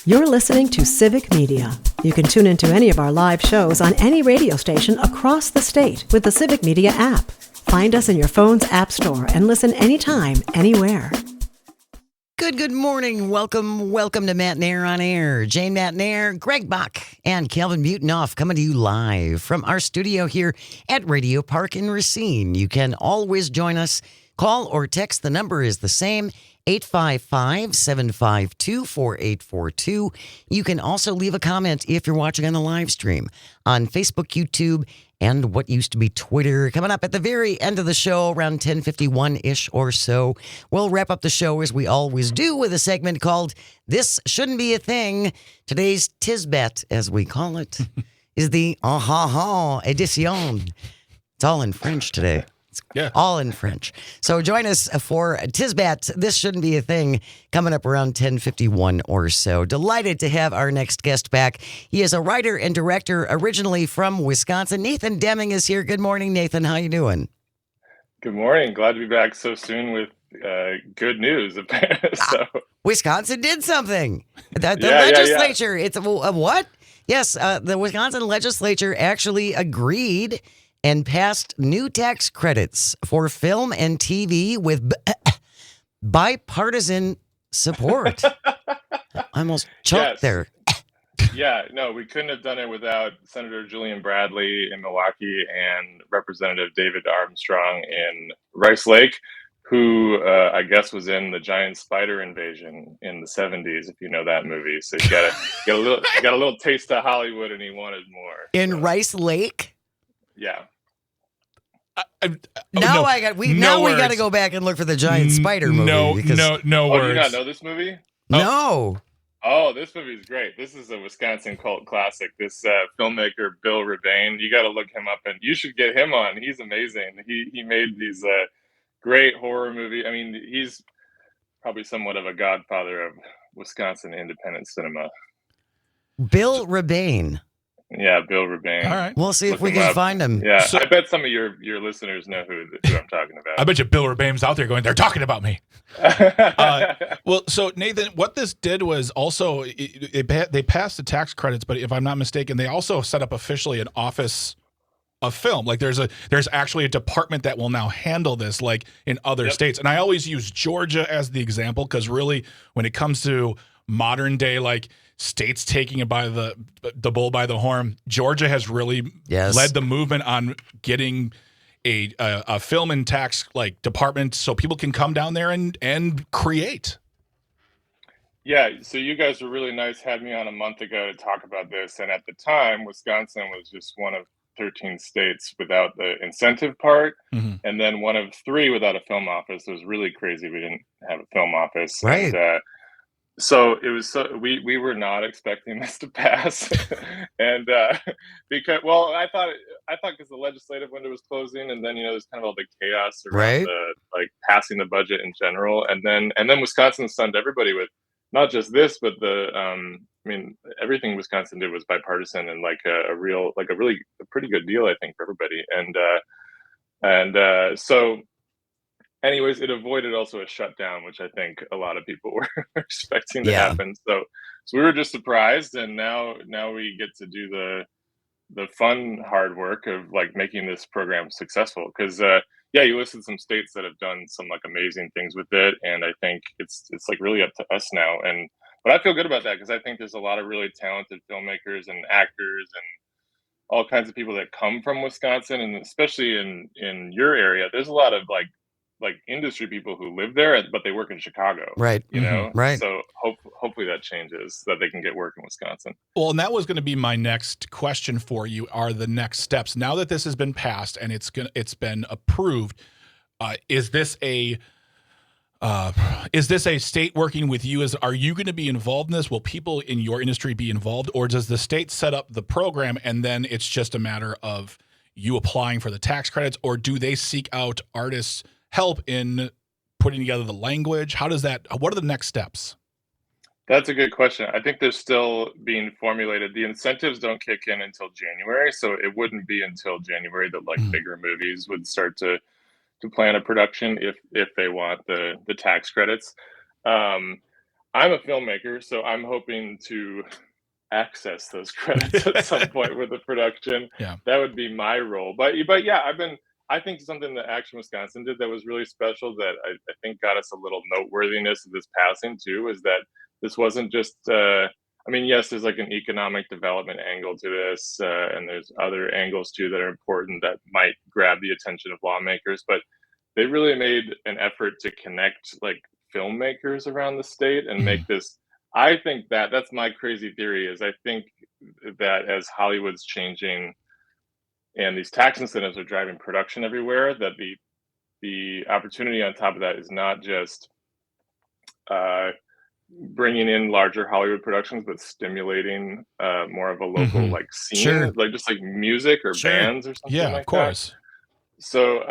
You're listening to Civic Media. You can tune into any of our live shows on any radio station across the state with the Civic Media app. Find us in your phone's app store and listen anytime, anywhere. Good morning. Welcome to Matnair on Air. Jane Matnair, Greg Bach, and Calvin Butenoff coming to you live from our studio here at Radio Park in Racine. You can always join us. Call or text. The number is the same, 855-752-4842. You can also leave a comment if you're watching on the live stream on Facebook, YouTube, and what used to be Twitter. Coming up at the very end of the show, around 10:51-ish or so, we'll wrap up the show as we always do with a segment called This Shouldn't Be a Thing. Today's Tisbet, as we call it, is the ah-ha-ha edition. It's all in French today. Yeah. All in French. So join us for Tisbat. This shouldn't be a thing. Coming up around 10:51 or so. Delighted to have our next guest back. He is a writer and director originally from Wisconsin. Nathan Deming is here. Good morning, Nathan. How you doing? Good morning. Glad to be back so soon with good news. Wisconsin did something. The Yeah. legislature. It's a what? Yes, the Wisconsin legislature actually agreed and passed new tax credits for film and TV with bipartisan support. I almost choked there. Yeah, no, we couldn't have done it without Senator Julian Bradley in Milwaukee and Representative David Armstrong in Rice Lake, who I guess was in the giant spider invasion in the 70s, if you know that movie. So you got a little taste of Hollywood, and he wanted more. In Rice Lake? Yeah. We got to go back and look for the giant spider movie. No Oh, words. do you not know this movie? No. Oh, this movie is great. This is a Wisconsin cult classic. This filmmaker, Bill Rebane, you got to look him up, and you should get him on. He's amazing. He made these great horror movies. I mean, he's probably somewhat of a godfather of Wisconsin independent cinema. Bill Rebane. Yeah, Bill Rebane. All right. We'll see if we him can up. find him. Yeah, So- I bet some of your listeners know who I'm talking about. I bet you Bill Rabame's out there going, they're talking about me. Well, so Nathan, what this did was also they passed the tax credits, but if I'm not mistaken, they also set up officially an office of film. Like there's actually a department that will now handle this, like in other states. And I always use Georgia as the example because really, when it comes to modern day, like states taking it by the bull by the horn, Georgia has really led the movement on getting a film and tax like department so people can come down there and create. Yeah, so you guys were really nice, had me on a month ago to talk about this. And at the time, Wisconsin was just one of 13 states without the incentive part, and then one of 3 without a film office. It was really crazy we didn't have a film office. Right. And, so it was we were not expecting this to pass, and because I thought because the legislative window was closing, and then there's kind of all the chaos around the passing the budget in general, and then Wisconsin stunned everybody with not just this, but everything Wisconsin did was bipartisan and a pretty good deal, I think, for everybody, and so. Anyways, it avoided also a shutdown, which I think a lot of people were expecting to happen. So we were just surprised, and now we get to do the fun, hard work of making this program successful. Because you listed some states that have done some amazing things with it, and I think it's really up to us now. But I feel good about that because I think there's a lot of really talented filmmakers and actors and all kinds of people that come from Wisconsin, and especially in your area, there's a lot of industry people who live there, but they work in Chicago. Right. Right. So hopefully that changes, that they can get work in Wisconsin. Well, and that was going to be my next question for you, are the next steps. Now that this has been passed and it's been approved, is this a state working with you? Are you going to be involved in this? Will people in your industry be involved, or does the state set up the program and then it's just a matter of you applying for the tax credits, or do they seek out artists' help in putting together the language? What are the next steps? That's a good question. I think they're still being formulated. The incentives don't kick in until January, so it wouldn't be until January that bigger movies would start to plan a production if they want the tax credits. I'm a filmmaker, so I'm hoping to access those credits at some point with the production. Yeah. That would be my role. But yeah, I think something that Action Wisconsin did that was really special that I think got us a little noteworthiness of this passing too, is that this wasn't just I mean, yes, there's like an economic development angle to this, and there's other angles too that are important that might grab the attention of lawmakers, but they really made an effort to connect like filmmakers around the state and make this. I think that that's my crazy theory is I think that as Hollywood's changing and these tax incentives are driving production everywhere, that the opportunity on top of that is not just bringing in larger Hollywood productions, but stimulating more of a local like scene, like just like music or bands or something like that. Yeah, of course. So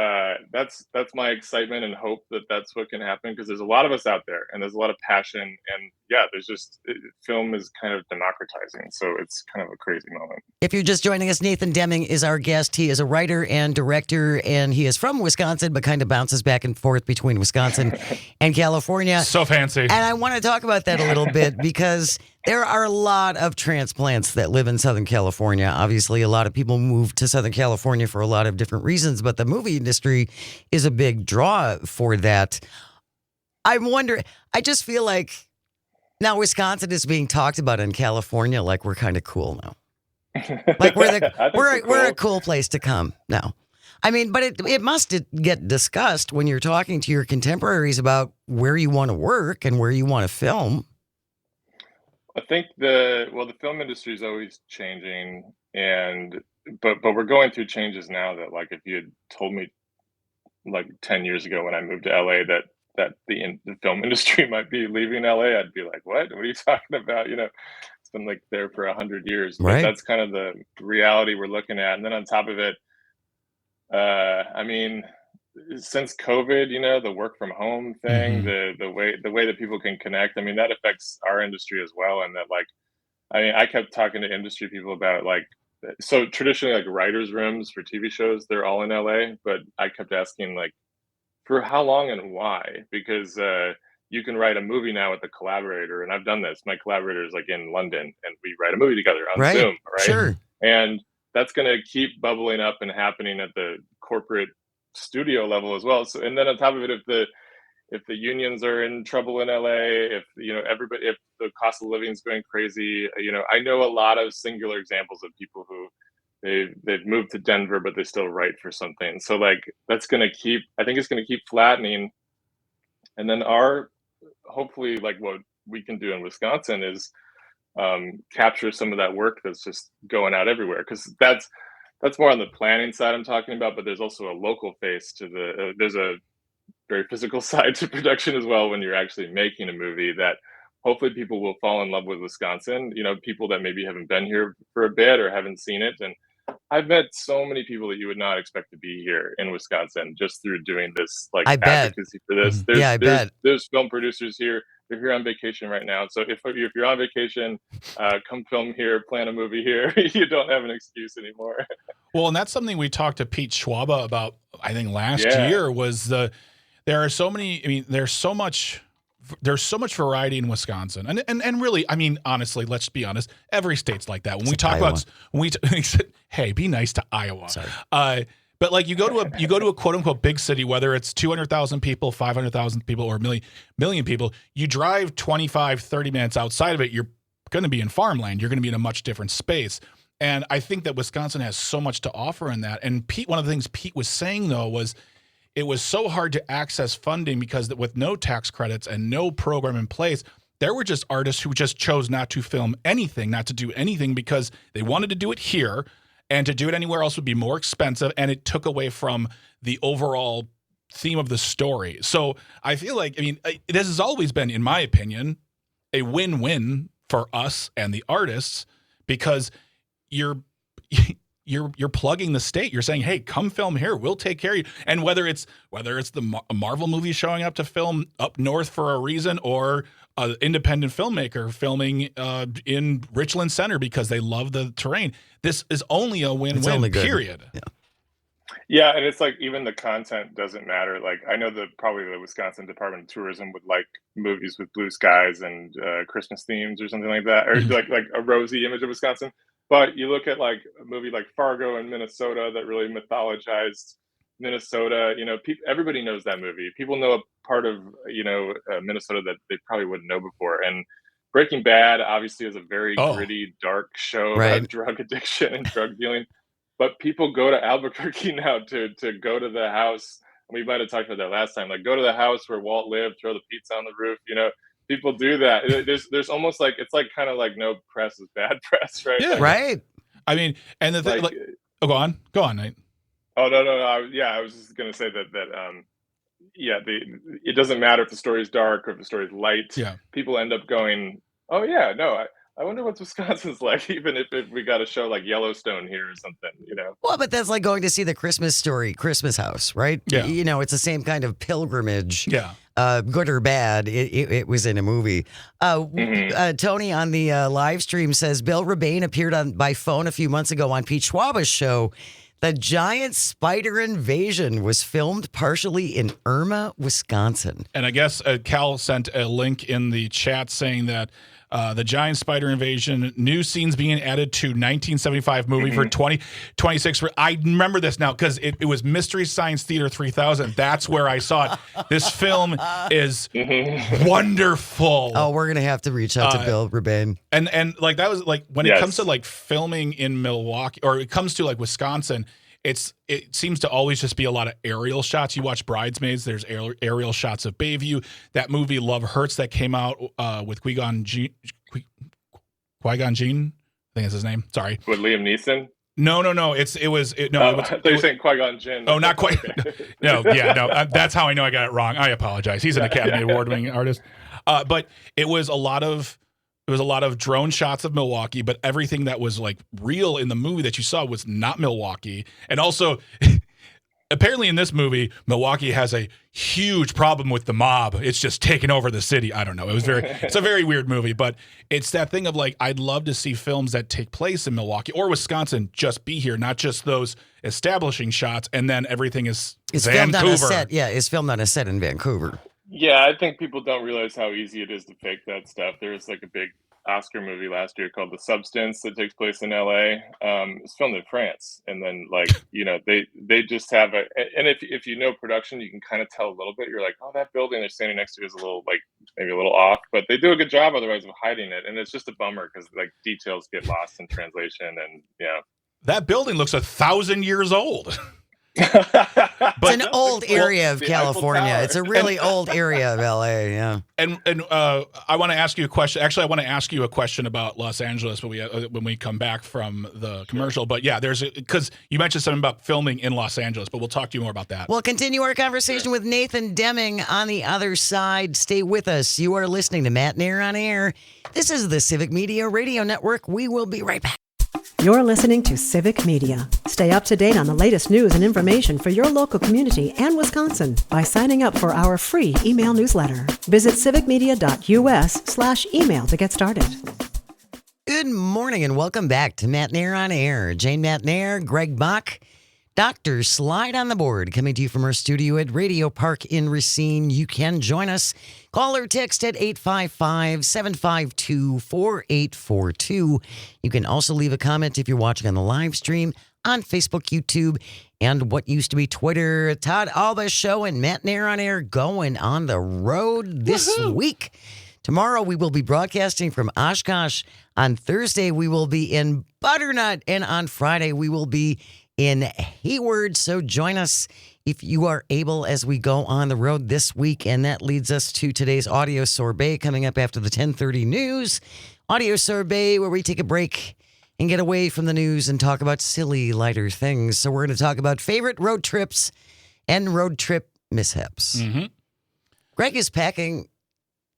that's my excitement and hope that that's what can happen, because there's a lot of us out there and there's a lot of passion, and yeah, there's just film is kind of democratizing, so it's kind of a crazy moment. If you're just joining us, Nathan Deming is our guest. He is a writer and director, and he is from Wisconsin, but kind of bounces back and forth between Wisconsin and California. So fancy. And I want to talk about that a little bit because there are a lot of transplants that live in Southern California. Obviously, a lot of people move to Southern California for a lot of different reasons, but the movie industry is a big draw for that. I'm wondering, I just feel like now Wisconsin is being talked about in California like we're kind of cool now. Like we're a cool place to come now. I mean, but it must get discussed when you're talking to your contemporaries about where you want to work and where you want to film. I think the film industry is always changing, but we're going through changes now that, like, if you had told me like 10 years ago when I moved to LA that the film industry might be leaving LA, I'd be like, what are you talking about? You know, it's been like there for 100 years, but that's kind of the reality we're looking at. And then on top of it, I mean, since COVID, you know, the work from home thing, the way that people can connect, I mean, that affects our industry as well. And that, like, I mean, I kept talking to industry people about, like, so traditionally, like, writers' rooms for TV shows, they're all in LA, but I kept asking, like, for how long and why? Because you can write a movie now with a collaborator, and I've done this. My collaborator is like in London, and we write a movie together on Zoom, right? Sure. And that's going to keep bubbling up and happening at the corporate studio level as well. So, and then on top of it, if the unions are in trouble in LA, if, you know, if the cost of living is going crazy, you know, I know a lot of singular examples of people who they've moved to Denver, but they still write for something. So, like, I think it's going to keep flattening. And then hopefully, like, what we can do in Wisconsin is capture some of that work that's just going out everywhere, because that's more on the planning side I'm talking about, but there's also a local face to there's a very physical side to production as well when you're actually making a movie, that hopefully people will fall in love with Wisconsin, you know, people that maybe haven't been here for a bit or haven't seen it. And I've met so many people that you would not expect to be here in Wisconsin just through doing this, like, advocacy for this. There's film producers here. They're here on vacation right now. So if you're on vacation, come film here, plan a movie here. You don't have an excuse anymore. Well, and that's something we talked to Pete Schwaba about, I think last year, was there are so many, I mean, there's so much variety in Wisconsin. And really, I mean, honestly, let's be honest, every state's like that. When we talk about, hey, be nice to Iowa. Sorry. But, like, you go to a quote unquote big city, whether it's 200,000 people, 500,000 people, or a million people, you drive 25, 30 minutes outside of it, you're going to be in farmland. You're going to be in a much different space. And I think that Wisconsin has so much to offer in that. And Pete, one of the things Pete was saying, though, was it was so hard to access funding because with no tax credits and no program in place, there were just artists who just chose not to film anything, not to do anything, because they wanted to do it here. And to do it anywhere else would be more expensive, and it took away from the overall theme of the story. So I feel like, I mean, this has always been, in my opinion, a win-win for us and the artists, because you're plugging the state. You're saying, hey, come film here. We'll take care of you. And whether it's the Marvel movie showing up to film up north for a reason, or an independent filmmaker filming in Richland Center because they love the terrain, this is only a win-win, period. Yeah. Yeah, and it's like even the content doesn't matter. Like I know that probably the Wisconsin Department of Tourism would like movies with blue skies and Christmas themes or something like that, or Mhm. like a rosy image of Wisconsin. But you look at like a movie like Fargo in Minnesota that really mythologized Minnesota. You know, everybody knows that movie. People know a part of Minnesota that they probably wouldn't know before. And Breaking Bad obviously is a very Oh, gritty, dark show Right. about drug addiction and drug dealing, but people go to Albuquerque now to go to the house. We might have talked about that last time. Like, go to the house where Walt lived, throw the pizza on the roof. You know, people do that. There's almost like it's like kind of like no press is bad press, right? yeah. Like, Right. I mean, and the thing, like oh, go on, Nate. oh no, I was just gonna say yeah, it doesn't matter if the story is dark or if the story is light. Yeah. People end up going, oh yeah, no, I wonder what Wisconsin's like, even if we got a show like Yellowstone here or something, you know. Well, but that's like going to see the Christmas Story, Christmas House, right? Yeah. You know, it's the same kind of pilgrimage. Yeah. Good or bad, it was in a movie. Tony on the live stream says Bill Rebane appeared by phone a few months ago on Pete Schwaba's show. The giant spider invasion was filmed partially in Irma, Wisconsin. And I guess Cal sent a link in the chat saying that the giant spider invasion, new scenes being added to 1975 movie for 2026. I remember this now because it was Mystery Science Theater 3000. That's where I saw it. This film is wonderful. Oh, we're going to have to reach out to Bill Rebane. And like that was like when it comes to like filming in Milwaukee, or it comes to like Wisconsin, it seems to always just be a lot of aerial shots. You watch Bridesmaids, there's aerial shots of Bayview. That movie Love Hurts that came out with Qui-Gon Jinn, I think that's his name. Sorry. With Liam Neeson? No. I thought you were saying Qui-Gon Jinn. Oh, not quite. Okay. No. That's how I know I got it wrong. I apologize. He's an Academy Award-winning artist. But it was a lot of drone shots of Milwaukee, but everything that was like real in the movie that you saw was not Milwaukee. And also, apparently in this movie, Milwaukee has a huge problem with the mob. It's just taking over the city. I don't know. It's a very weird movie, but it's that thing of like, I'd love to see films that take place in Milwaukee or Wisconsin just be here, not just those establishing shots. And then everything is Filmed on a Vancouver. set. Yeah, it's filmed on a set in Vancouver. Yeah, I think people don't realize how easy it is to fake that stuff. There was like a big Oscar movie last year called The Substance that takes place in LA. It's filmed in France, and then like they just have and if you know production, you can kind of tell a little bit. You're like, oh, that building they're standing next to is a little like maybe a little off, but they do a good job otherwise of hiding it, and it's just a bummer because like details get lost in translation, and yeah. That building looks 1,000 years old. It's an old area of California. It's a really old area of LA. Yeah. And I want to ask you a question. Actually, I want to ask you a question about Los Angeles when we come back from the commercial. But yeah, because you mentioned something about filming in Los Angeles, but we'll talk to you more about that. We'll continue our conversation with Nathan Deming on the other side. Stay with us. You are listening to Matt Nair on Air. This is the Civic Media Radio Network. We will be right back. You're listening to Civic Media. Stay up to date on the latest news and information for your local community and Wisconsin by signing up for our free email newsletter. Visit civicmedia.us/email to get started. Good morning and welcome back to Matt Nair on Air. Jane Matt Nair, Greg Bach, Dr. Slide on the board, coming to you from our studio at Radio Park in Racine. You can join us. Call or text at 855-752-4842. You can also leave a comment if you're watching on the live stream on Facebook, YouTube, and what used to be Twitter. Todd Alba Show and Matt Nair on Air going on the road this week. Tomorrow we will be broadcasting from Oshkosh. On Thursday we will be in Butternut. And on Friday we will be in Hayward. So join us if you are able as we go on the road this week. And that leads us to today's audio sorbet coming up after the 10:30 news. Audio sorbet where we take a break and get away from the news and talk about silly, lighter things. So we're going to talk about favorite road trips and road trip mishaps. Mm-hmm. Greg is packing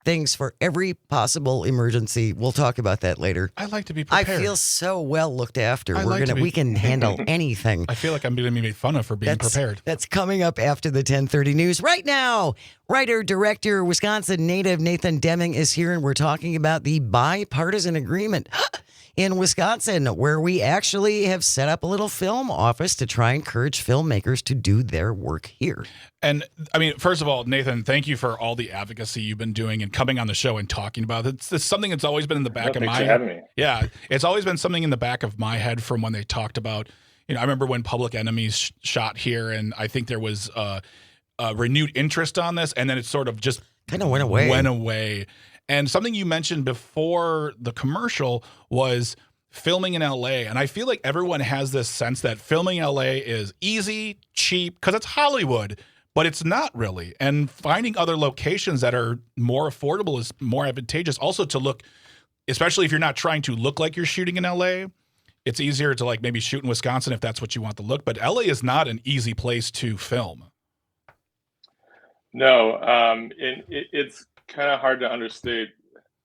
things for every possible emergency. We'll talk about that later. I like to be prepared. I feel so well looked after. We We can handle anything. I feel like I'm going to be made fun of for being prepared. That's coming up after the 10:30 news. Right now, writer, director, Wisconsin native Nathan Deming is here, and we're talking about the bipartisan agreement in Wisconsin, where we actually have set up a little film office to try and encourage filmmakers to do their work here. And I mean, first of all, Nathan, thank you for all the advocacy you've been doing and coming on the show and talking about it. It's something that's always been in the back of my head. Yeah, it's always been something in the back of my head from when they talked about, I remember when Public Enemies shot here, and I think there was a renewed interest on this, and then it sort of just kind of went away. And something you mentioned before the commercial was filming in LA. And I feel like everyone has this sense that filming in LA is easy, cheap, because it's Hollywood, but it's not really. And finding other locations that are more affordable is more advantageous. Also to look, especially if you're not trying to look like you're shooting in LA, it's easier to like maybe shoot in Wisconsin if that's what you want to look. But LA is not an easy place to film. No, it's kind of hard to understate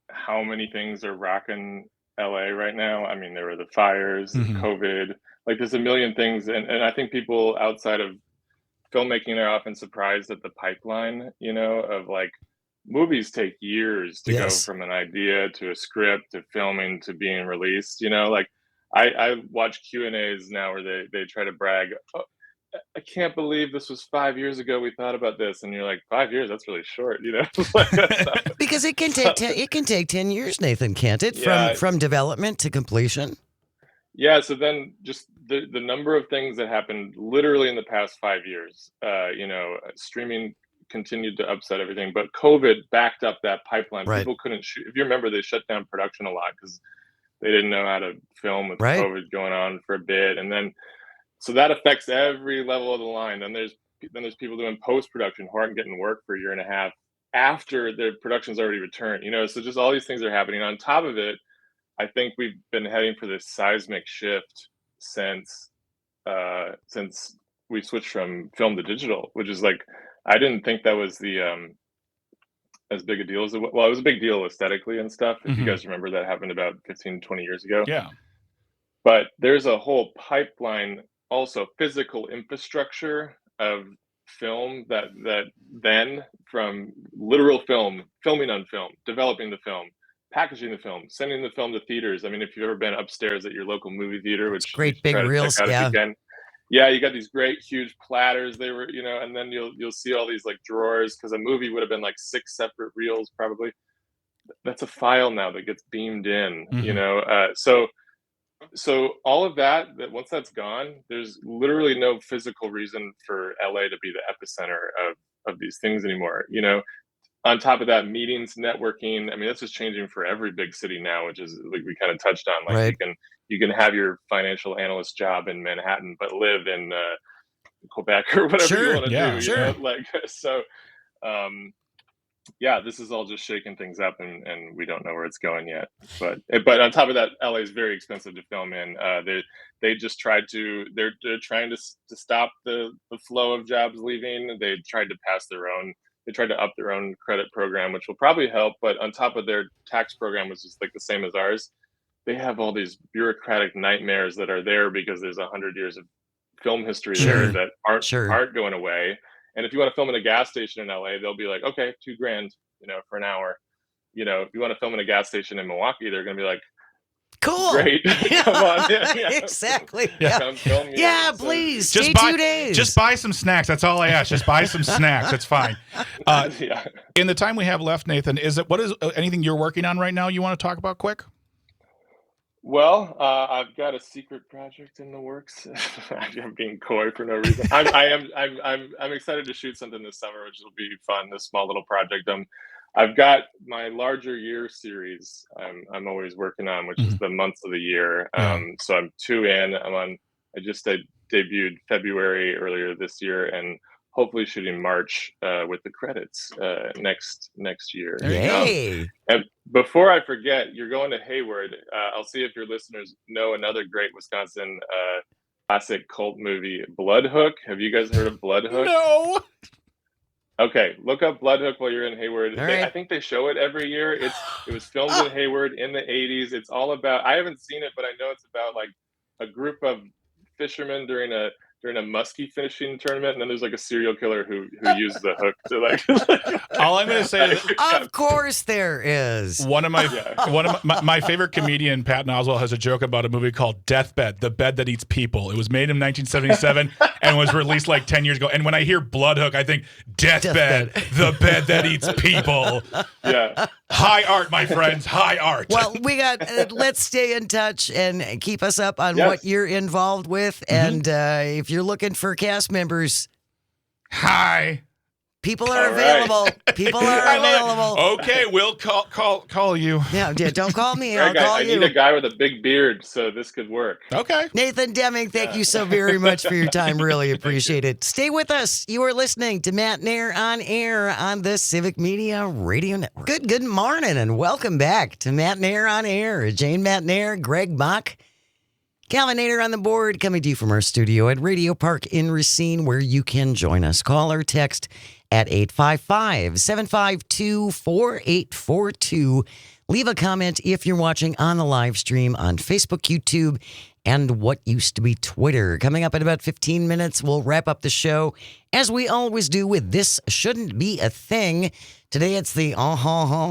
how many things are rocking LA right now. I mean, there were the fires, COVID, like there's a million things. And I think people outside of filmmaking are often surprised at the pipeline, of like movies take years to go from an idea to a script to filming to being released, like I watch Q&As now where they try to brag, oh, I can't believe this was 5 years ago we thought about this, and you're like, 5 years, that's really short, because it can take 10 years, Nathan, can't it? From development to completion. Yeah, so then just the number of things that happened literally in the past 5 years, streaming continued to upset everything, but COVID backed up that pipeline. Right. People couldn't shoot. If you remember, they shut down production a lot because they didn't know how to film with COVID going on for a bit, and then so that affects every level of the line. Then there's people doing post-production who aren't getting work for a year and a half after their production's already returned. So just all these things are happening. On top of it, I think we've been heading for this seismic shift since we switched from film to digital, which is like, I didn't think that was the as big a deal as it was. Well, it was a big deal aesthetically and stuff. If you guys remember, that happened about 15, 20 years ago. Yeah. But there's a whole pipeline, also physical infrastructure of film that then from literal film, filming on film, developing the film, packaging the film, sending the film to theaters. I mean, if you've ever been upstairs at your local movie theater, which great big reels, yeah, you got these great huge platters. They were, and then you'll see all these like drawers, because a movie would have been like 6 separate reels probably. That's a file now that gets beamed in, So all of that once that's gone, there's literally no physical reason for LA to be the epicenter of these things anymore. On top of that, meetings, networking. I mean, that's just changing for every big city now, which is like we kind of touched on. Like you can have your financial analyst job in Manhattan, but live in Quebec or whatever you want to do. Yeah, this is all just shaking things up, and we don't know where it's going yet. But on top of that, LA is very expensive to film in. They just tried to they're trying to stop the flow of jobs leaving. They tried to pass their own. They tried to up their own credit program, which will probably help. But on top of their tax program, which is like the same as ours, they have all these bureaucratic nightmares that are there because there's 100 years of film history there that aren't going away. And if you want to film in a gas station in LA, they'll be like, okay, $2,000, for an hour. If you want to film in a gas station in Milwaukee, they're going to be like, cool. Great. Come on. Yeah. Exactly. Come film me. Yeah, please. Just stay 2 days. Just buy some snacks. That's all I ask. Just buy some snacks. That's fine. In the time we have left, Nathan, what is anything you're working on right now you want to talk about quick? Well, I've got a secret project in the works. I'm being coy for no reason. I'm excited to shoot something this summer, which will be fun. This small little project. I've got my larger year series. I'm always working on, which is the months of the year. So I'm 2 in. I just debuted February earlier this year, and hopefully shooting March with the credits next year. Yay! And before I forget, you're going to Hayward. I'll see if your listeners know another great Wisconsin classic cult movie, Bloodhook. Have you guys heard of Bloodhook? No. Okay, look up Bloodhook while you're in Hayward. Right. I think they show it every year. It was filmed in Hayward in the 80s. It's all about, I haven't seen it, but I know it's about like a group of fishermen during a during a muskie fishing tournament, and then there's like a serial killer who used the hook to like. All I'm going to say is, of course there is. one of my favorite comedian, Patton Oswalt, has a joke about a movie called Deathbed, the bed that eats people. It was made in 1977 and was released like 10 years ago. And when I hear Blood Hook, I think Deathbed, the bed that eats people. Yeah. High art, my friends, high art. Well, we got. Let's stay in touch and keep us up on what you're involved with. And if you're looking for cast members, hi. People are available. People are available. Okay, we'll call you. Yeah, don't call me. I'll Greg, call I you. need a guy with a big beard, so this could work. Okay. Nathan Deming, thank you so very much for your time. Really appreciate it. Stay with us. You are listening to Matt Nair on Air on the Civic Media Radio Network. Good morning, and welcome back to Matt Nair on Air. Jane Matt Nair, Greg Bach, Calvin Nader on the board, coming to you from our studio at Radio Park in Racine, where you can join us. Call or text at 855-752-4842. Leave a comment if you're watching on the live stream on Facebook, YouTube, and what used to be Twitter. Coming up in about 15 minutes, we'll wrap up the show, as we always do, with This Shouldn't Be a Thing. Today, it's the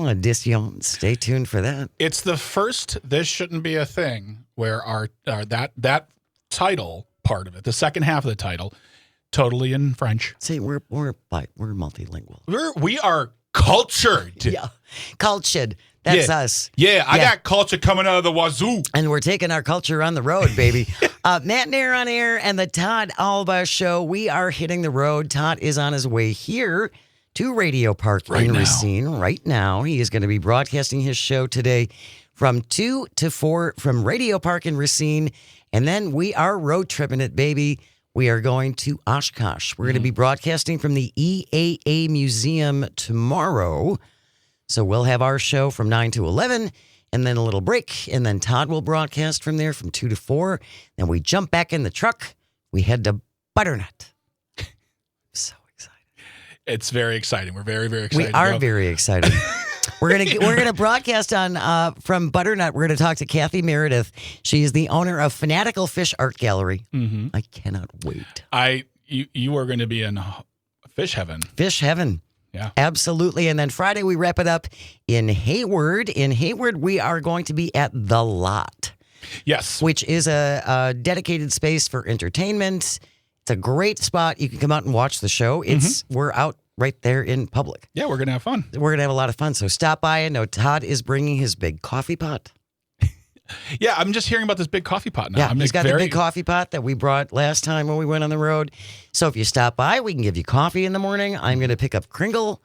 edition. Stay tuned for that. It's the first This Shouldn't Be a Thing where our that title part of it, the second half of the title, totally in French. See, we're multilingual. We are cultured. Yeah, cultured. That's us. Yeah, I got culture coming out of the wazoo. And we're taking our culture on the road, baby. Matt Nair on Air and the Todd Alba Show. We are hitting the road. Todd is on his way here to Radio Park in Racine right now. He is going to be broadcasting his show today from 2 to 4 from Radio Park in Racine. And then we are road tripping it, baby. We are going to Oshkosh. We're going to be broadcasting from the EAA Museum tomorrow. So we'll have our show from 9 to 11, and then a little break, and then Todd will broadcast from there from 2 to 4. Then we jump back in the truck. We head to Butternut. So excited. It's very exciting. We're very, very excited. We are very excited. We're gonna broadcast on from Butternut. We're gonna talk to Kathy Meredith. She is the owner of Fanatical Fish Art Gallery. Mm-hmm. I cannot wait. You are going to be in fish heaven. Fish heaven. Yeah, absolutely. And then Friday we wrap it up in Hayward. In Hayward, we are going to be at The Lot. Yes, which is a dedicated space for entertainment. It's a great spot. You can come out and watch the show. We're out right there in public. Yeah, we're going to have fun. We're going to have a lot of fun. So stop by. I know Todd is bringing his big coffee pot. Yeah, I'm just hearing about this big coffee pot now. Yeah, he's got the big coffee pot that we brought last time when we went on the road. So if you stop by, we can give you coffee in the morning. I'm going to pick up Kringle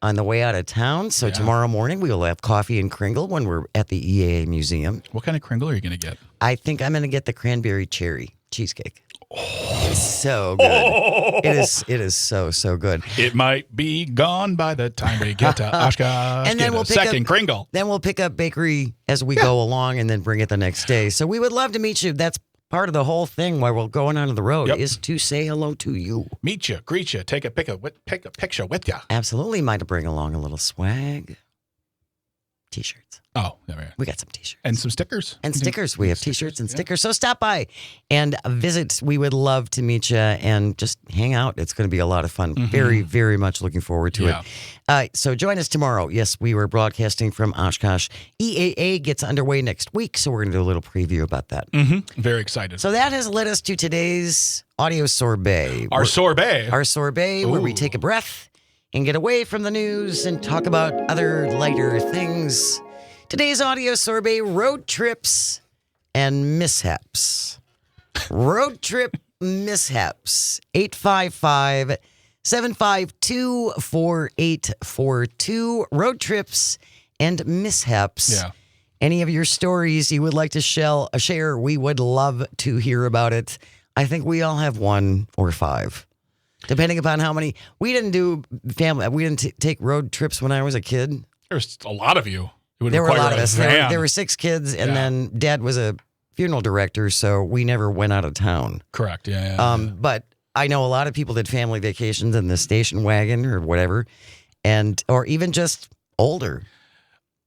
on the way out of town. So tomorrow morning, we will have coffee and Kringle when we're at the EAA Museum. What kind of Kringle are you going to get? I think I'm going to get the cranberry cherry cheesecake. It's so good. It is so good. It might be gone by the time we get to Oshkosh. And then we'll pick second up, Kringle. Then we'll pick up bakery as we go along and then bring it the next day. So we would love to meet you. That's part of the whole thing while we're going on the road is to say hello to you. Meet you, greet you, pick a picture with you. Absolutely. Might bring along a little swag. T-shirts. Oh, there we are. We got some T-shirts. And some stickers. And stickers. We have T-shirts and stickers. So stop by and visit. We would love to meet you and just hang out. It's going to be a lot of fun. Very, very much looking forward to it. So join us tomorrow. Yes, we were broadcasting from Oshkosh. EAA gets underway next week, so we're going to do a little preview about that. Very excited. So that has led us to today's audio sorbet. Our sorbet, where we take a breath and get away from the news and talk about other lighter things. Today's audio sorbet, road trips and mishaps. Road trip mishaps. 855-752-4842. Road trips and mishaps. Yeah. Any of your stories you would like to share, we would love to hear about it. I think we all have 1 or 5. Depending upon how many. We didn't do family. We didn't take road trips when I was a kid. There's a lot of you. There were a lot of us. There were 6 kids, and then Dad was a funeral director, so we never went out of town. Correct. Yeah. But I know a lot of people did family vacations in the station wagon or whatever, or even just older.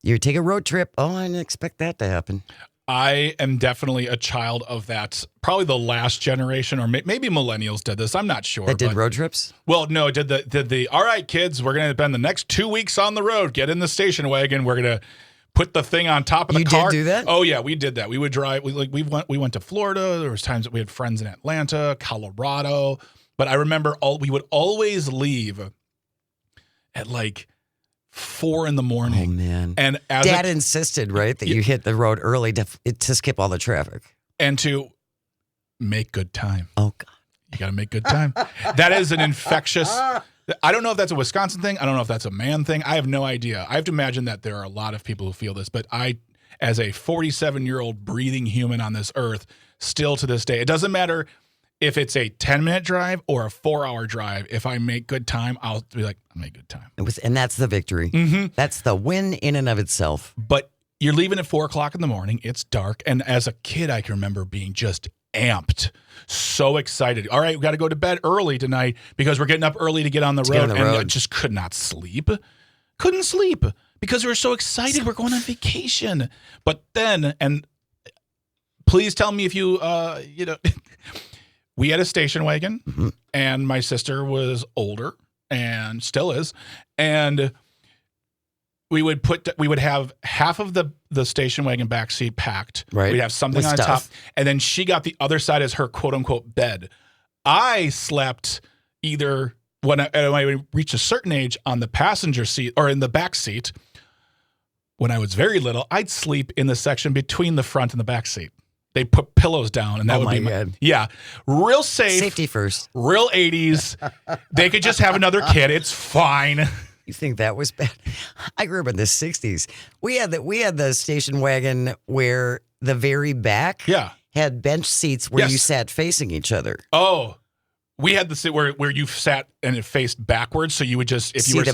You take a road trip. Oh, I didn't expect that to happen. I am definitely a child of that. Probably the last generation, or maybe millennials did this. I'm not sure. That did road trips? Well, no, did the all right, kids, we're going to spend the next 2 weeks on the road. Get in the station wagon. We're going to put the thing on top of the car. You did do that? Oh yeah, we did that. We would drive. We went to Florida. There was times that we had friends in Atlanta, Colorado. But I remember we would always leave at like 4 a.m. Oh man! And Dad insisted, right, that you hit the road early to skip all the traffic and to make good time. Oh God! You got to make good time. That is an infectious. I don't know if that's a Wisconsin thing. I don't know if that's a man thing. I have no idea. I have to imagine that there are a lot of people who feel this, but I, as a 47-year-old breathing human on this earth, still to this day, it doesn't matter if it's a 10-minute drive or a 4-hour drive. If I make good time, I'll be like, I made good time. And that's the victory. Mm-hmm. That's the win in and of itself. But you're leaving at 4 o'clock in the morning. It's dark. And as a kid, I can remember being just amped, so excited. All right, we got to go to bed early tonight because we're getting up early to get on the road. And I just could not sleep. Couldn't sleep because we were so excited. We're going on vacation. But then, and please tell me if you, we had a station wagon, mm-hmm. and my sister was older and still is, and we would have half of the station wagon back seat packed. Right. We'd have something on top, and then she got the other side as her quote unquote bed. I slept either when I reached a certain age on the passenger seat or in the back seat. When I was very little, I'd sleep in the section between the front and the back seat. They put pillows down, and that would be God. Yeah, real safe. Safety first. Real 80s. They could just have another kid. It's fine. You think that was bad? I grew up in the 60s. We had the station wagon where the very back had bench seats where you sat facing each other. Oh, we had the seat where you sat and it faced backwards, so you would just you would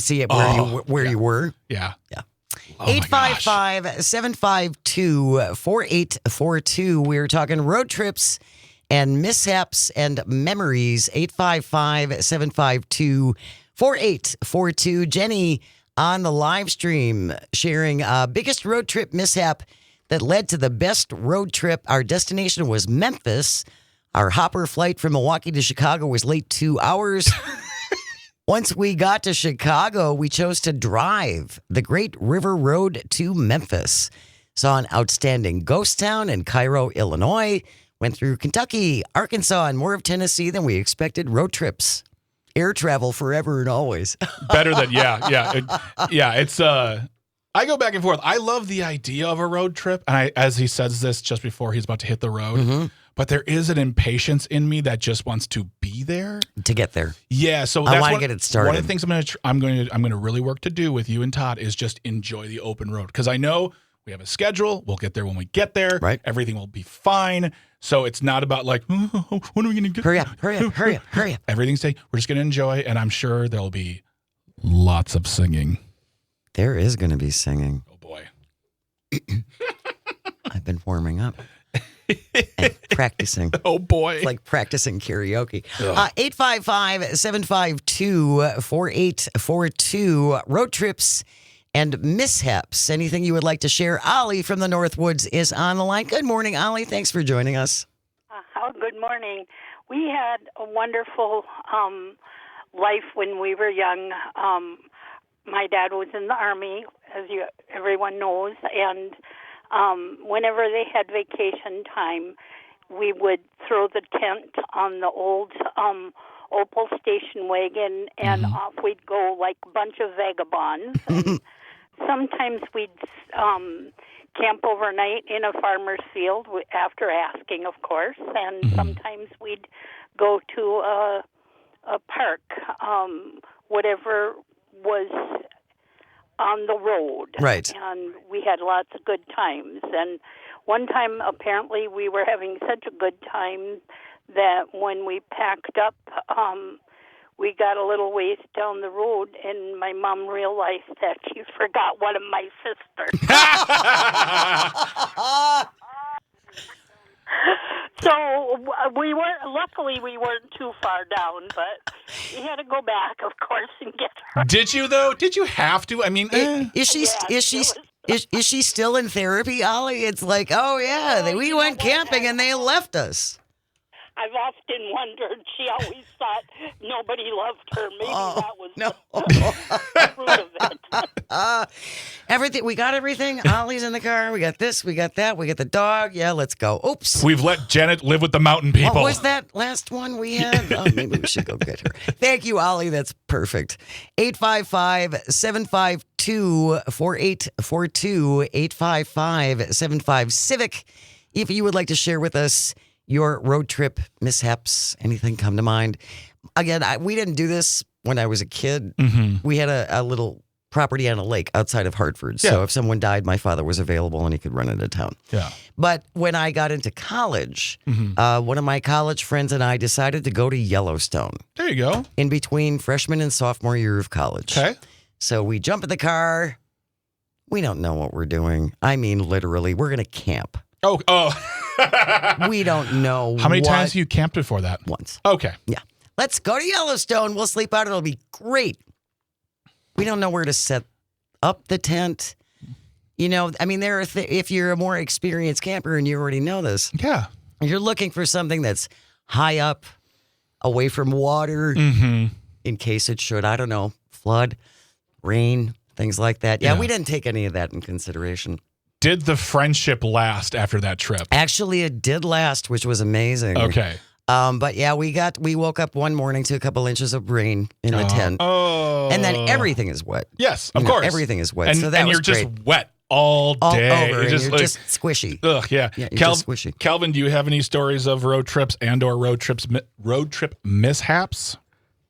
see it where you were. Yeah. 855-752-4842. We're talking road trips and mishaps and memories. 855-752-4842. Jenny on the live stream sharing biggest road trip mishap that led to the best road trip. Our destination was Memphis. Our hopper flight from Milwaukee to Chicago was late 2 hours. Once we got to Chicago, we chose to drive the Great River Road to Memphis. Saw an outstanding ghost town in Cairo, Illinois. Went through Kentucky, Arkansas, and more of Tennessee than we expected. Road trips. Air travel forever and always. Better than, it's, I go back and forth. I love the idea of a road trip. And as he says this just before he's about to hit the road, mm-hmm. but there is an impatience in me that just wants to be there. To get there. Yeah, so that's I want to get it started. One of the things I'm going to really work to do with you and Todd is just enjoy the open road. Because I know we have a schedule. We'll get there when we get there. Right. Everything will be fine. So it's not about like, when are we going to get? Hurry up. Everything's taken. We're just going to enjoy, and I'm sure there'll be lots of singing. There is going to be singing. Oh boy. I've been warming up. And practicing. Oh boy. It's like practicing karaoke. 855-752-4842. Road trips and mishaps. Anything you would like to share? Ollie from the Northwoods is on the line. Good morning, Ollie. Thanks for joining us. Good morning. We had a wonderful life when we were young. My dad was in the Army, as everyone knows, and whenever they had vacation time, we would throw the tent on the old Opal station wagon, and mm-hmm. off we'd go like a bunch of vagabonds. And sometimes we'd camp overnight in a farmer's field after asking, of course, and mm-hmm. sometimes we'd go to a park, whatever was on the road. Right. And we had lots of good times. And one time, apparently, we were having such a good time that when we packed up, we got a little ways down the road, and my mom realized that she forgot one of my sisters. So luckily we weren't too far down, but we had to go back, of course, and get her. Did you though? Did you have to? I mean, is she Is she still in therapy, Ollie? It's like, oh yeah, we went camping and they left us. I've often wondered. She always thought nobody loved her. Maybe that was the fruit of it. Everything. We got everything. Ollie's in the car. We got this. We got that. We got the dog. Yeah, let's go. Oops. We've let Janet live with the mountain people. What was that last one we had? Oh, maybe we should go get her. Thank you, Ollie. That's perfect. 855-752-4842. 855-75-CIVIC. If you would like to share with us your road trip mishaps, anything come to mind? Again, we didn't do this when I was a kid. Mm-hmm. We had a little property on a lake outside of Hartford. Yeah. So if someone died, my father was available and he could run into town. Yeah. But when I got into college, Mm-hmm. one of my college friends and I decided to go to Yellowstone There you go. in between freshman and sophomore year of college. Okay. So we jump in the car. We don't know what we're doing. I mean, literally, we're going to camp. Oh. We don't know How many times have you camped before that? Once. Okay. Yeah. Let's go to Yellowstone. We'll sleep out. It'll be great. We don't know where to set up the tent. You know, I mean, there are if you're a more experienced camper and you already know this, Yeah. you're looking for something that's high up, away from water, Mm-hmm. in case it should, I don't know, flood, rain, things like that. Yeah, Yeah. we didn't take any of that in consideration. Did the friendship last after that trip? Actually, it did last, which was amazing. Okay. But yeah, we woke up one morning to a couple inches of rain in the tent. Oh. And then everything is wet. Yes, You of know, course. everything is wet. And, So that and was you're just great. wet all day. All over, It and you're like, just squishy. Ugh, yeah. Yeah, you're just squishy. Calvin, do you have any stories of road trips and/or road trip mishaps?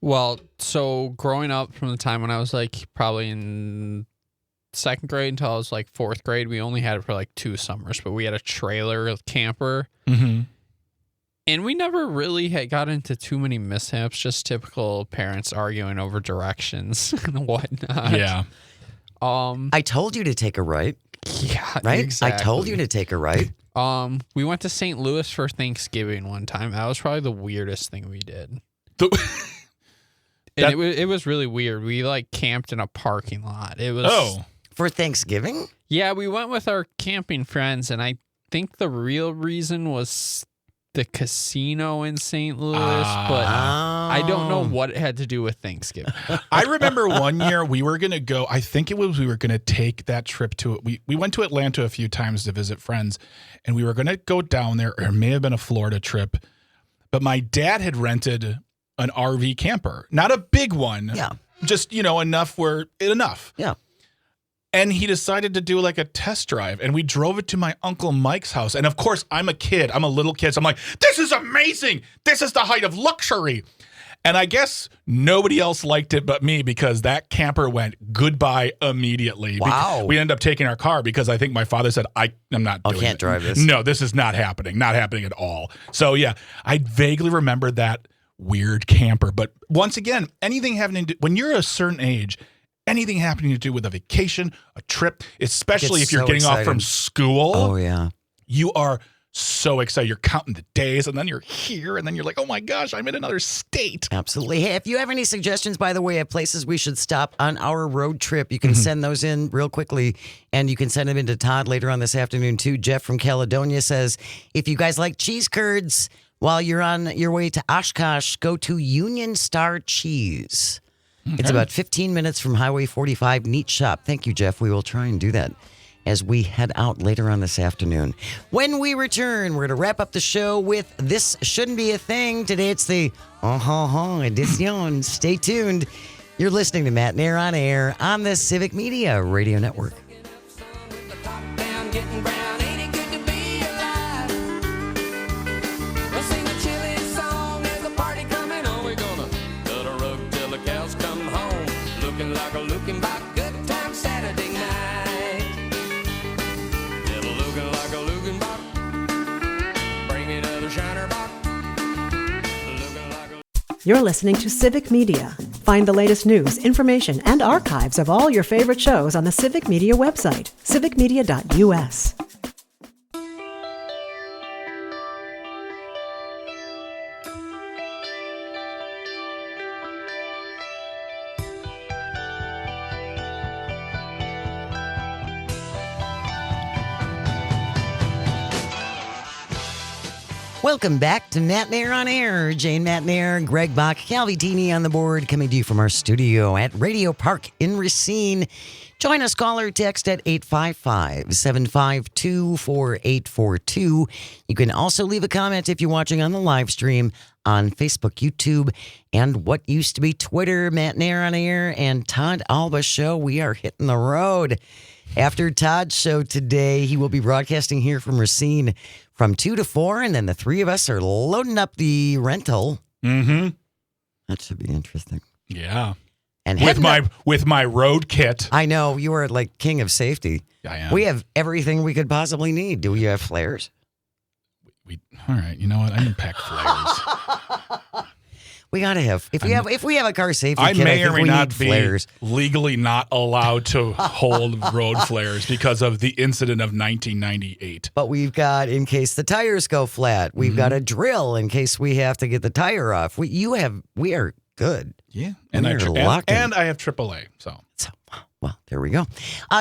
Well, so growing up from the time when I was like probably in second grade until I was like fourth grade, we only had it for like 2 summers, but we had a trailer camper. Mm-hmm. And we never really had got into too many mishaps, just typical parents arguing over directions and whatnot. Yeah. I told you to take a right, Yeah. right? Exactly. I told you to take a right. We went to St. Louis for Thanksgiving one time. That was probably the weirdest thing we did. And it was really weird. We like camped in a parking lot. It was For Thanksgiving? Yeah, we went with our camping friends, and I think the real reason was the casino in St. Louis, but I don't know what it had to do with Thanksgiving. I remember one year we were going to go, I think it was we were going to take that trip to, we went to Atlanta a few times to visit friends, and we were going to go down there, or it may have been a Florida trip, but my dad had rented an RV camper. Not a big one. Yeah. Just, enough. Yeah. And he decided to do like a test drive, and we drove it to my Uncle Mike's house. And of course, I'm a kid. I'm a little kid. So I'm like, this is amazing. This is the height of luxury. And I guess nobody else liked it but me, because that camper went goodbye immediately. Wow. We ended up taking our car because I think my father said, I'm not doing can't it. drive this. No, this is not happening. Not happening at all. So yeah, I vaguely remember that weird camper. But once again, anything having to do, when you're a certain age, anything happening to do with a vacation, a trip, especially if you're getting off from school. Oh, yeah. You are so excited. You're counting the days, and then you're here, and then you're like, oh my gosh, I'm in another state. Absolutely. Hey, if you have any suggestions, by the way, of places we should stop on our road trip, you can send those in real quickly, and you can send them into Todd later on this afternoon, too. Jeff from Caledonia says, if you guys like cheese curds while you're on your way to Oshkosh, go to Union Star Cheese. It's about 15 minutes from Highway 45. Neat shop. Thank you, Jeff. We will try and do that as we head out later on this afternoon. When we return, we're going to wrap up the show with This Shouldn't Be a Thing. Today it's the edition. Stay tuned. You're listening to Matt and Air on Air on the Civic Media Radio Network. You're listening to Civic Media. Find the latest news, information, and archives of all your favorite shows on the Civic Media website, civicmedia.us. Welcome back to Matt Nair on Air. Jane Matt Nair, Greg Bach, Calvi on the board, coming to you from our studio at Radio Park in Racine. Join us, call or text at 855-752-4842. You can also leave a comment if you're watching on the live stream on Facebook, YouTube, and what used to be Twitter. Matt Nair on Air and Todd Alba Show. We are hitting the road. After Todd's show today, he will be broadcasting here from Racine from 2 to 4, and then the three of us are loading up the rental. Mm-hmm. That should be interesting. Yeah. And with my road kit. I know, you are like king of safety. I am. We have everything we could possibly need. Do we have flares? All right, you know what? I didn't pack flares. We gotta have. If we have a car safety I kit, may I or think may we not need be flares. legally not allowed to hold road flares because of the incident of 1998. But we've got, in case the tires go flat, we've got a drill in case we have to get the tire off. We are good. Yeah, and I have AAA. So, well, there we go.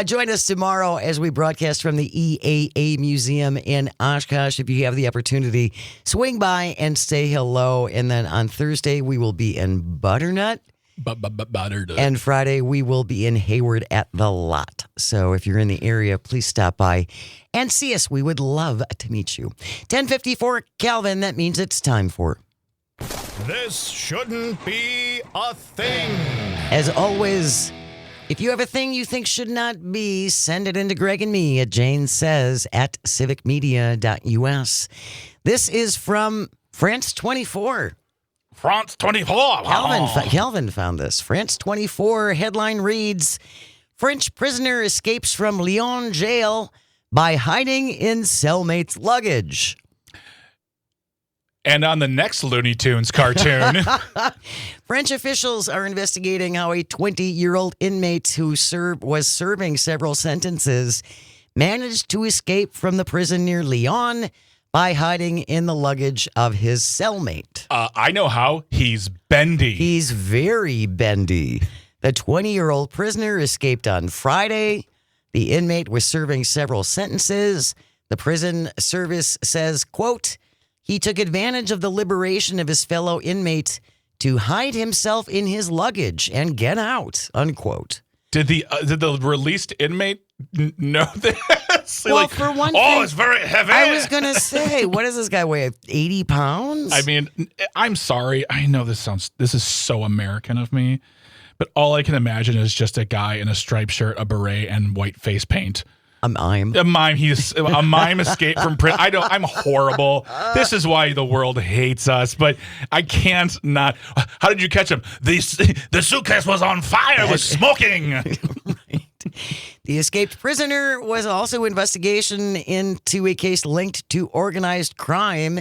Join us tomorrow as we broadcast from the EAA Museum in Oshkosh. If you have the opportunity, swing by and say hello. And then on Thursday, we will be in Butternut. Butternut. And Friday, we will be in Hayward at the Lot. So if you're in the area, please stop by and see us. We would love to meet you. 10:54, Calvin. That means it's time for This Shouldn't Be a Thing. As always, if you have a thing you think should not be, send it into Greg and me at janesays@civicmedia.us. This is from France 24. France 24. Calvin found this. France 24 headline reads, French prisoner escapes from Lyon jail by hiding in cellmate's luggage. And on the next Looney Tunes cartoon. French officials are investigating how a 20-year-old inmate who was serving several sentences managed to escape from the prison near Lyon by hiding in the luggage of his cellmate. I know how. He's bendy. He's very bendy. The 20-year-old prisoner escaped on Friday. The inmate was serving several sentences. The prison service says, quote, he took advantage of the liberation of his fellow inmate to hide himself in his luggage and get out, unquote. Did the released inmate know this? Well, for one thing, it's very heavy. I was going to say, what does this guy weigh, 80 pounds? I mean, I'm sorry. I know this is so American of me, but all I can imagine is just a guy in a striped shirt, a beret, and white face paint. A mime. He's a mime escaped from prison. I'm horrible. This is why the world hates us, but I can't not. How did you catch him? The suitcase was on fire, was smoking. Right. The escaped prisoner was also investigation into a case linked to organized crime.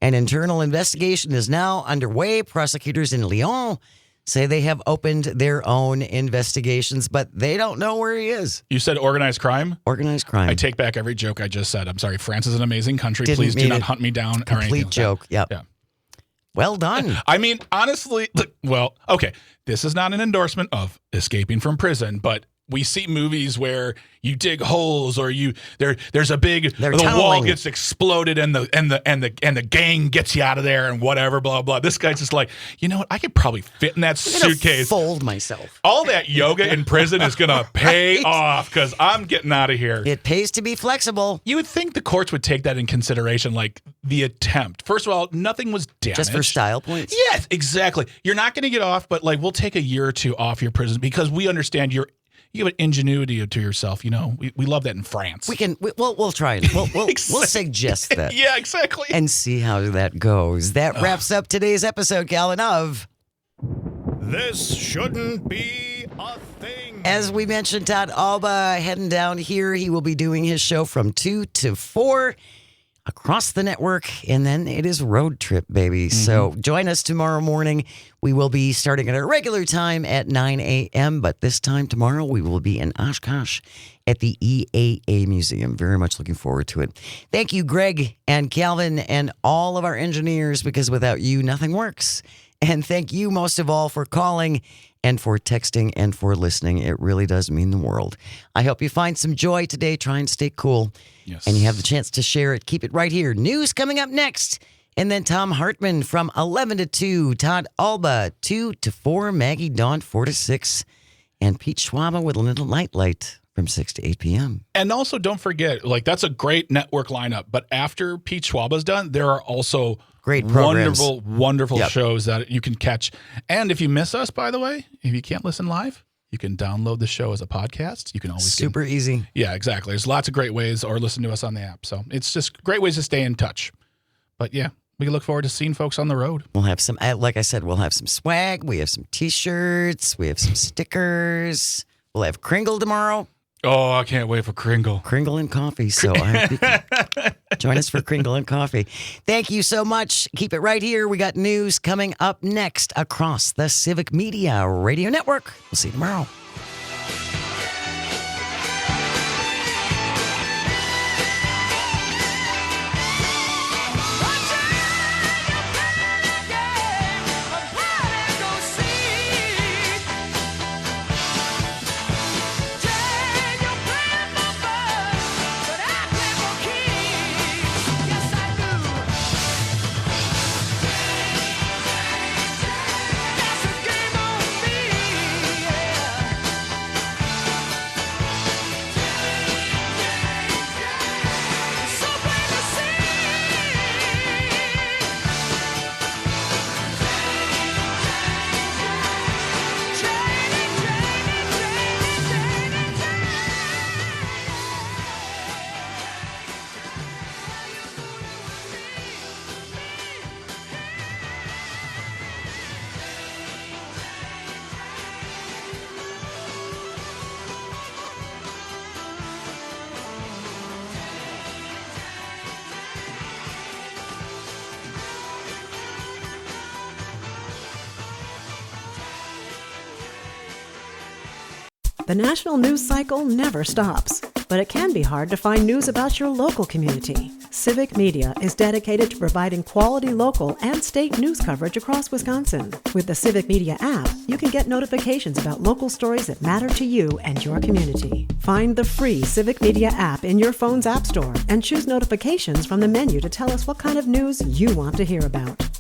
An internal investigation is now underway. Prosecutors in Lyon say they have opened their own investigations, but they don't know where he is. You said organized crime? Organized crime. I take back every joke I just said. I'm sorry. France is an amazing country. Didn't Please do mean not it. hunt me down. Complete or anything joke. Like Yep. Yeah. Well done. I mean, honestly, well, okay. This is not an endorsement of escaping from prison, but we see movies where you dig holes or there's a big They're the wall tunneling. gets exploded and the gang gets you out of there and whatever, blah blah. This guy's just like, you know what? I could probably fit in that I'm gonna suitcase. fold myself. All that yoga in prison is gonna pay Right. off because I'm getting out of here. It pays to be flexible. You would think the courts would take that in consideration, like the attempt. First of all, nothing was damaged. Just for style points. Yes, exactly. You're not going to get off, but like we'll take a year or two off your prison because we understand you have an ingenuity to yourself. You know, we love that in France. We'll try it. We'll suggest that. Yeah, exactly. And see how that goes. That wraps up today's episode, Calvin, of This Shouldn't Be a Thing. As we mentioned, Todd Alba heading down here. He will be doing his show from 2 to 4 across the network, and then it is road trip, baby. So join us tomorrow morning. We will be starting at our regular time at 9 a.m., but this time tomorrow we will be in Oshkosh at the EAA Museum. Very much looking forward to it. Thank you, Greg and Calvin and all of our engineers, because without you, nothing works. And thank you most of all for calling and for texting and for listening. It really does mean the world. I hope you find some joy today. Try and stay cool. Yes. And you have the chance to share it. Keep it right here. News coming up next. And then Tom Hartman from 11 to 2, Todd Alba 2 to 4, Maggie Dawn 4 to 6, and Pete Schwaba with a little nightlight from 6 to 8 p.m. And also don't forget, like that's a great network lineup. But after Pete Schwaba's done, there are also great programs. wonderful shows that you can catch. And if you miss us, by the way, if you can't listen live, you can download the show as a podcast. You can always super easy. Yeah, exactly. There's lots of great ways, or listen to us on the app. So it's just great ways to stay in touch. But yeah, we look forward to seeing folks on the road. We'll have some, like I said, we'll have some swag. We have some T-shirts. We have some stickers. We'll have Kringle tomorrow. Oh, I can't wait for Kringle. Kringle and coffee. So I hope you can join us for Kringle and coffee. Thank you so much. Keep it right here. We got news coming up next across the Civic Media Radio Network. We'll see you tomorrow. The national news cycle never stops, but it can be hard to find news about your local community. Civic Media is dedicated to providing quality local and state news coverage across Wisconsin. With the Civic Media app, you can get notifications about local stories that matter to you and your community. Find the free Civic Media app in your phone's app store and choose notifications from the menu to tell us what kind of news you want to hear about.